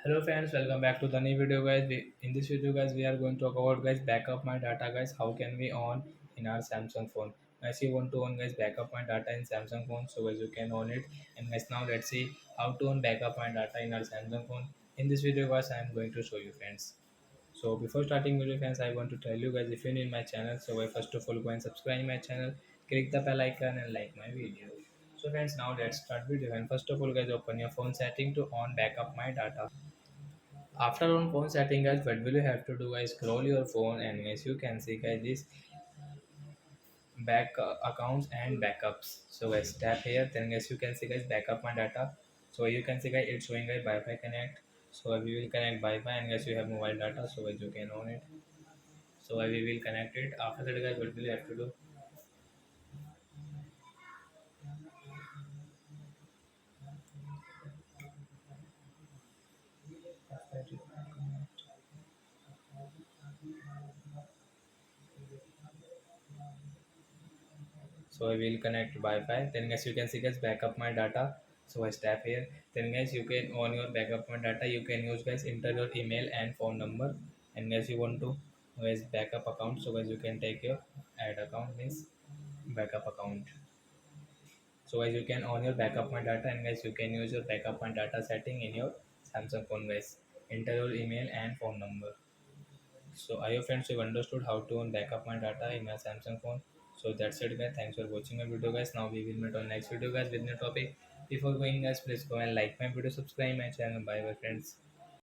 Hello friends, welcome back to the new video guys. In this video guys, we are going to talk about guys backup my data guys. How can we on in our Samsung phone? Guys, you want to own guys backup my data in Samsung phone, so guys you can own it. And guys, now let's see how to own backup my data in our Samsung phone. In this video guys, I am going to show you friends. So before starting video friends, I want to tell you guys if you're new in my channel, so guys, first of all go and subscribe my channel, click the bell icon and like my video. So friends, now let's start video. And first of all guys, open your phone setting to on backup my data. After on phone setting guys, what will you have to do guys, scroll your phone and as you can see guys this back accounts and backups. So guys tap here, then as you can see guys backup my data. So you can see guys it's showing guys Wi-Fi connect. So we will connect Wi-Fi and guys you have mobile data, so guys you can own it. So we will connect it. After that guys, what will you have to do? So I will connect Wi-Fi. Then guys you can see guys backup my data. So I tap here. Then guys you can on your backup my data. You can use guys enter your email and phone number. And guys you want to guys backup account. So guys you can take your add account means backup account. So guys you can on your backup my data and guys you can use your backup my data setting in your Samsung phone guys. Enter your email and phone number. So I hope friends you've understood how to backup my data in my Samsung phone. So that's it guys. Thanks for watching my video guys. Now we will meet on next video guys with new topic. Before going guys, please go and like my video, subscribe my channel. Bye bye friends.